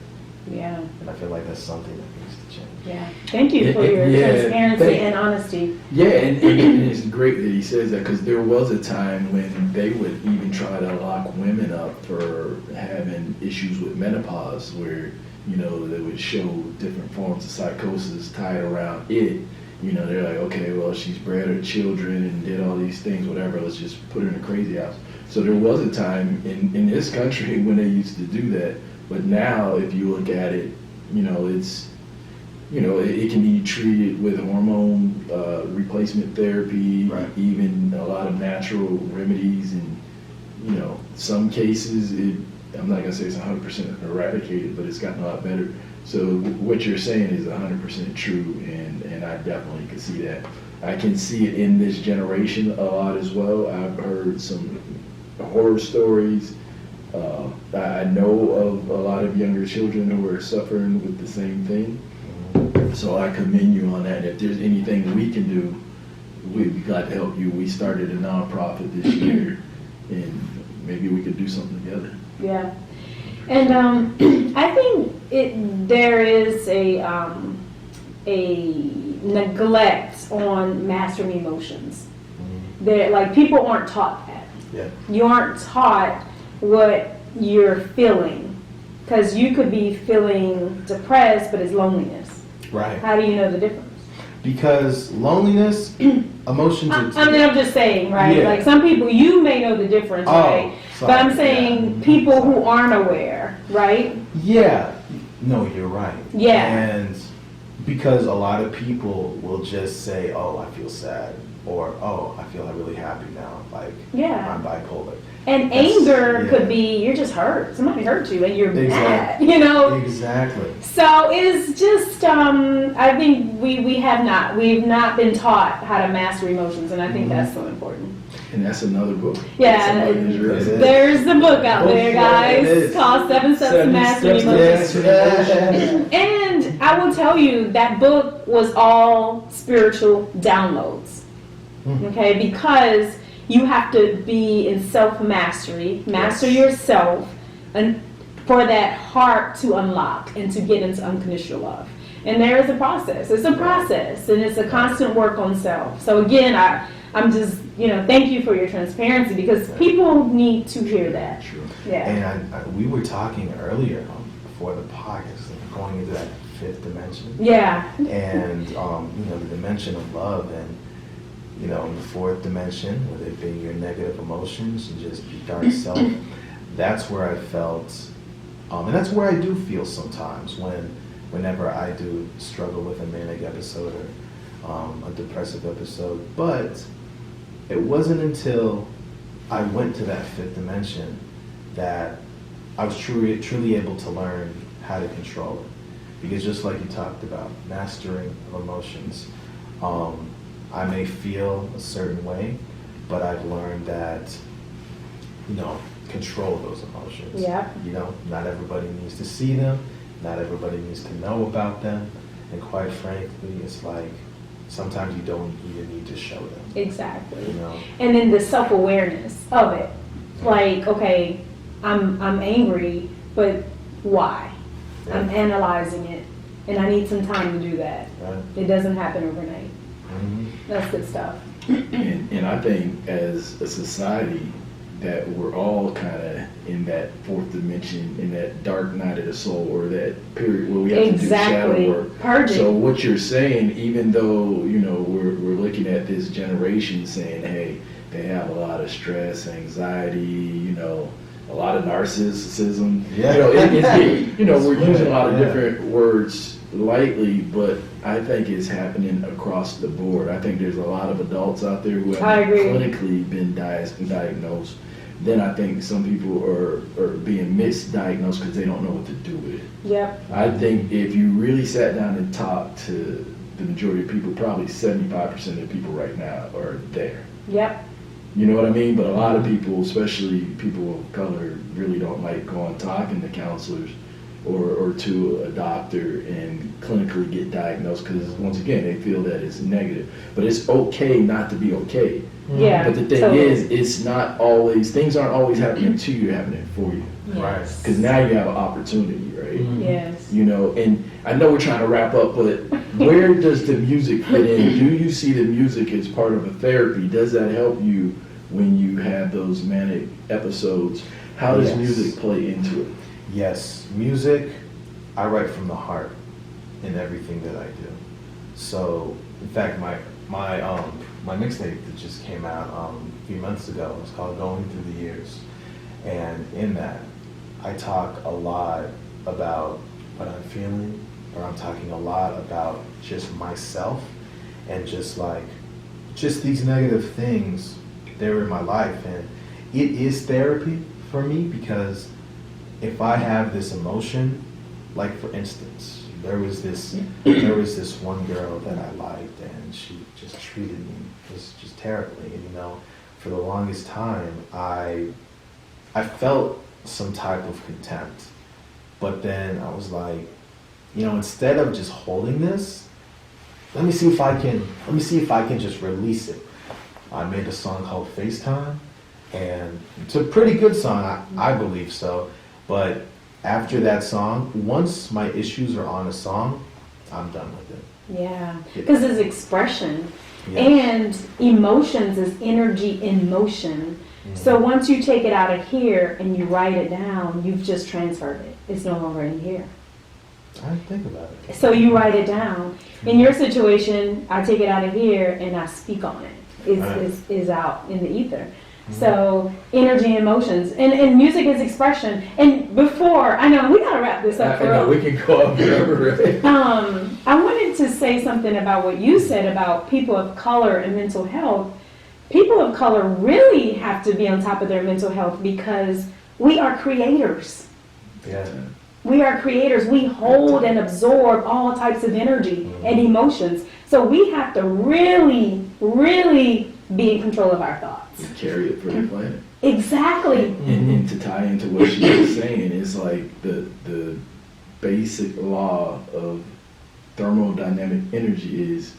Yeah.
And I feel like that's something that needs to change.
Yeah. Thank you for your transparency and honesty.
Yeah, and it's great that he says that, because there was a time when they would even try to lock women up for having issues with menopause, where, they would show different forms of psychosis tied around it. They're like, okay, well, she's bred her children and did all these things, whatever, let's just put her in a crazy house. So there was a time in this country when they used to do that. But now, if you look at it, it's, it can be treated with hormone replacement therapy,
right.
Even a lot of natural remedies, and, some cases, I'm not going to say it's 100% eradicated, but it's gotten a lot better. So what you're saying is 100% true, and I definitely can see that. I can see it in this generation a lot as well. I've heard some horror stories. I know of a lot of younger children who are suffering with the same thing. So I commend you on that. If there's anything we can do, we'd be glad to help you. We started a nonprofit this year, and maybe we could do something together.
Yeah. And I think there is a neglect on mastering emotions. Like, people aren't taught that.
Yeah.
You aren't taught what you're feeling, because you could be feeling depressed, but it's loneliness.
Right.
How do you know the difference?
Because loneliness, emotions.
I'm just saying, right?
Yeah.
Like, some people, you may know the difference, right?
Sorry.
But I'm saying people who aren't aware, right?
Yeah. No, you're right.
Yeah.
And because a lot of people will just say, oh, I feel sad, or oh, I feel really happy now, like I'm bipolar.
And anger could be, you're just hurt. Somebody hurt you and you're mad,
Exactly.
So it's just, I think we've not been taught how to master emotions, and I think that's so important.
And that's another book.
Yeah, there's a book out there, guys, called 7 Steps to Mastering Emotions. And I will tell you, that book was all spiritual downloads, okay? Because you have to be in self-mastery, master yourself, and for that heart to unlock and to get into unconditional love. And there is a process. It's a process, and it's a constant work on self. So again, I'm just, thank you for your transparency, because people need to hear that.
Sure.
Yeah.
And we were talking earlier before the podcast, going into that fifth dimension.
Yeah.
And, the dimension of love, and, in the fourth dimension, whether it be your negative emotions and just your dark self, that's where I felt, and that's where I do feel sometimes whenever I do struggle with a manic episode or a depressive episode. But it wasn't until I went to that fifth dimension that I was truly able to learn how to control it. Because just like you talked about, mastering of emotions, I may feel a certain way, but I've learned that, control those emotions.
Yeah.
Not everybody needs to see them, not everybody needs to know about them, and quite frankly, it's like, sometimes you don't even need to show them.
Exactly. And then the self-awareness of it. Like, okay, I'm angry, but why? Yeah. I'm analyzing it, and I need some time to do that. Right. It doesn't happen overnight. That's good stuff.
And I think as a society that we're all kind of in that fourth dimension, in that dark night of the soul, or that period where we have to do shadow work.
Purging.
So what you're saying, even though, we're looking at this generation saying, hey, they have a lot of stress, anxiety, a lot of narcissism.
Yeah.
We're using a lot of different words lightly, but I think it's happening across the board. I think there's a lot of adults out there who have clinically been diagnosed then I think some people are being misdiagnosed because they don't know what to do with it.
Yep.
I think if you really sat down and talked to the majority of people, probably 75% of the people right now are there.
Yep.
You know what I mean? But a lot of people, especially people of color, really don't like going talking to counselors or to a doctor and clinically get diagnosed because, once again, they feel that it's negative. But it's okay not to be okay.
Yeah.
But the thing is, it's not always, things aren't always happening to you, happening for you.
Right.
Because now you have an opportunity, right?
Yes.
You know, and I know we're trying to wrap up, but where does the music fit in? Do you see the music as part of a therapy? Does that help you when you have those manic episodes? How does music play into it?
Yes, music, I write from the heart in everything that I do. So, in fact, my mixtape that just came out a few months ago, it's called Going Through the Years. And in that, I talk a lot about what I'm feeling, or I'm talking a lot about just myself and just these negative things that were in my life. And it is therapy for me because if I have this emotion, like for instance, there was this one girl that I liked and she just treated me just terribly. And for the longest time, I felt some type of contempt. But then I was like, instead of just holding this, let me see if I can just release it. I made a song called FaceTime, and it's a pretty good song, I believe so. But after that song, once my issues are on a song, I'm done with it.
Yeah, because it's expression.
Yes.
And emotions is energy in motion. So once you take it out of here and you write it down, you've just transferred it. It's no longer in here.
I didn't think about it.
So you write it down. In your situation, I take it out of here and I speak on it. Is out in the ether. So energy and emotions. And music is expression. And before, I know we gotta wrap this up.
I know, we can go up forever, right?
I wanted to say something about what you said about people of color and mental health. People of color really have to be on top of their mental health because we are creators.
Yeah.
We are creators. We hold and absorb all types of energy and emotions. So we have to really, really be in control of our thoughts.
We carry it for the planet.
Exactly.
And to tie into what she was saying, it's like the basic law of thermodynamic energy is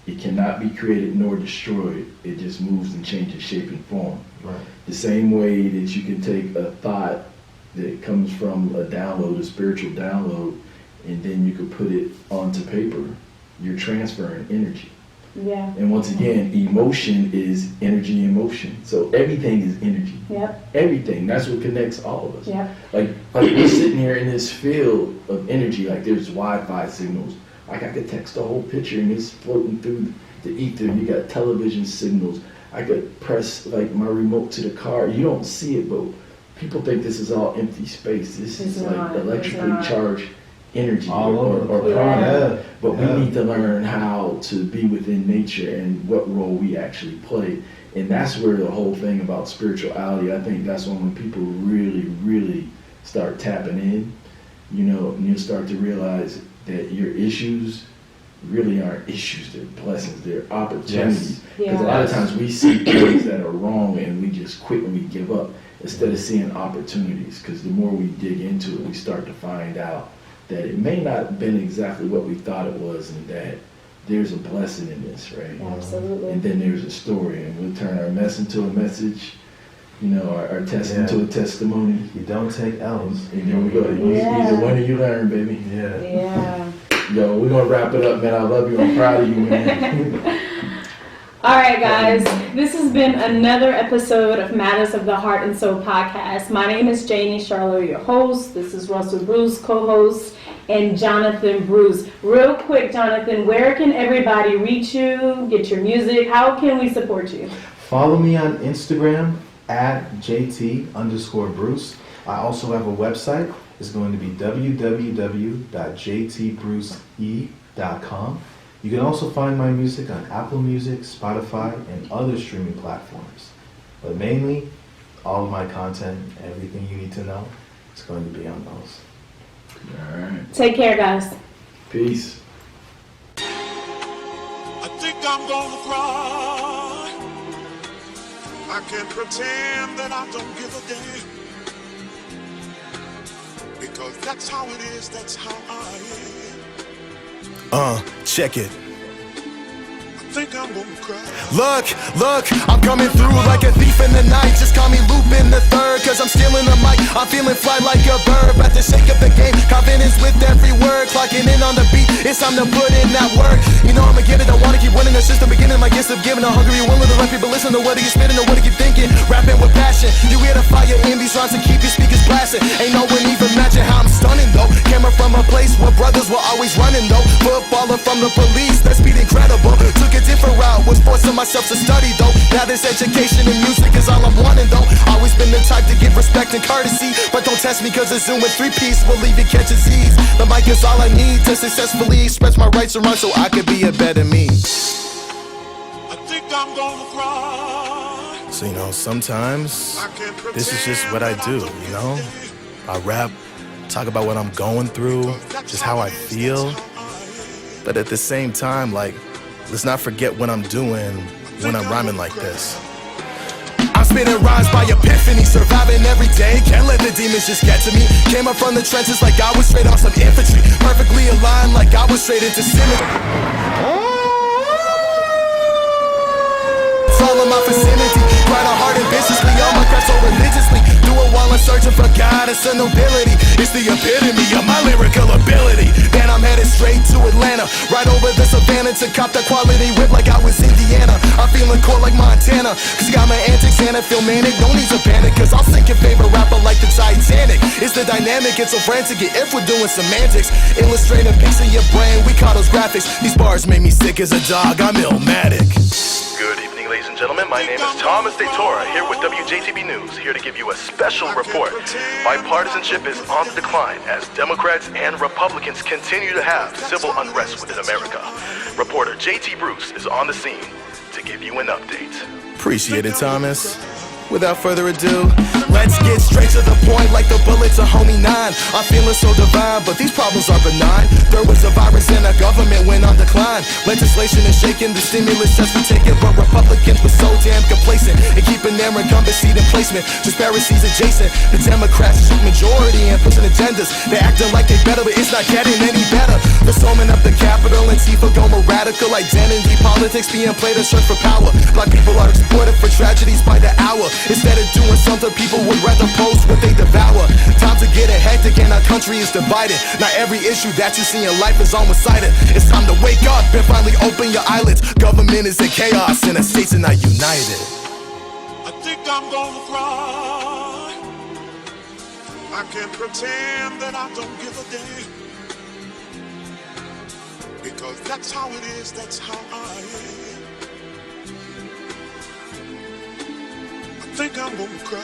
it cannot be created nor destroyed. It just moves and changes shape and form.
Right.
The same way that you can take a thought that comes from a download, a spiritual download, and then you could put it onto paper. You're transferring energy.
Yeah.
And once again, emotion is energy in motion. So everything is energy.
Yep.
Everything. That's what connects all of us.
Yep.
Like we're sitting here in this field of energy, like there's Wi-Fi signals. Like I could text a whole picture and it's floating through the ether. You got television signals. I could press like my remote to the car. You don't see it, but people think this is all empty space. This is like electrically charged energy or product.
Yeah.
But we need to learn how to be within nature and what role we actually play. And that's where the whole thing about spirituality, I think that's when people really, really start tapping in, and you start to realize that your issues really aren't issues, they're blessings, they're opportunities. Because a lot of times we see things that are wrong and we just quit and we give up instead of seeing opportunities. Because the more we dig into it, we start to find out that it may not have been exactly what we thought it was, and that there's a blessing in this, right?
Absolutely.
And then there's a story, and we'll turn our mess into a message, our test into a testimony.
You don't take L's.
And then we go, either one or you learn, baby.
Yeah.
Yo, we're going to wrap it up, man. I love you. I'm proud of you, man.
All right, guys. This has been another episode of Matters of the Heart and Soul podcast. My name is Janie Charlo, your host. This is Russell Bruce, co-host, and Johnathon Bruce. Real quick, Johnathon, where can everybody reach you, get your music? How can we support you?
Follow me on Instagram at JT_Bruce. I also have a website. It's going to be www.jtbruce.com. You can also find my music on Apple Music, Spotify, and other streaming platforms. But mainly, all of my content, everything you need to know, is going to be on those.
All right.
Take care, guys.
Peace.
I think I'm gonna cry. I can't pretend that I don't give a damn. Because that's how it is, that's how I am. Check it. I think I'm gonna cry. Look, I'm coming through like a thief in the night. Just call me Lupin the Third, cause I'm stealing the mic. I'm feeling fly like a bird, about to shake up the game. Confidence with every word, clocking in on the beat. It's time to put in that work. You know I'ma get it, I wanna keep winning. The system beginning, my gifts of giving. I'm hungry, willing to let people listen to what you spitting or what you keep thinking. Rapping with passion, you hear the fire in these rhymes to keep your speakers blasting. Ain't no one even imagine how I'm stunning though. Camera from a place where brothers were always running though. Footballer from the police, that speed incredible. Took a different route, was forcing myself to study though. Now this education and music is all I'm wanting though. Always been the type to give respect and courtesy, but don't test me cause a Zoom with 3-piece will leave you catch disease. The mic is all I need to successfully express my rights around so I could be a better me. I think I'm gonna cry. So you know, sometimes this is just what I do, you know? I rap, talk about what I'm going through, just how I feel. But at the same time, like, let's not forget what I'm doing when I'm rhyming like this. I'm spitting rhymes by epiphany, surviving every day. Can't let the demons just get to me. Came up from the trenches like I was straight off some infantry. Perfectly aligned like I was straight into symmetry. It's all in my vicinity. Grinding hard and viciously on my craft so religiously. Do it while I'm searching for guidance and nobility. It's the epitome of my lyrical ability. Then I'm headed straight to Atlanta, right over the savannah to cop that quality whip like I was Indiana. I'm feeling cool like Montana, cause you got my antics and I feel manic. No need to panic, cause I'll sink your favorite rapper like the Titanic. It's the dynamic, it's so frantic, if we're doing semantics. Illustrating pics of your brain, we call those graphics. These bars make me sick as a dog, I'm illmatic.
Good evening, ladies and gentlemen. My name is Thomas DeTora, here with WJTB News, here to give you a special report. Bipartisanship is on the decline as Democrats and Republicans continue to have civil unrest within America. Reporter JT Bruce is on the scene to give you an update.
Appreciate it, Thomas. Without further ado, let's get straight to the point like the bullets of Homie 9. I'm feeling so divine, but these problems are benign. There was a virus and our government went on decline. Legislation is shaking, the stimulus checks were taken, but Republicans were so damn complacent in keeping their incumbent seat in placement. Just Pharisees adjacent. The Democrats took majority and pushing agendas. They're acting like they better, but it's not getting any better. The storming of the Capitol, Antifa going radical. Identity politics being played to search for power. Black people are exploited for tragedies by the hour. Instead of doing something, people would rather post what they devour. Time to get it hectic and our country is divided. Not every issue that you see in life is on one-sided. It's time to wake up and finally open your eyelids. Government is in chaos and the states are not united. I think I'm gonna cry. I can't pretend that I don't give a damn. Because that's how it is, that's how I am. I think I'm gonna cry.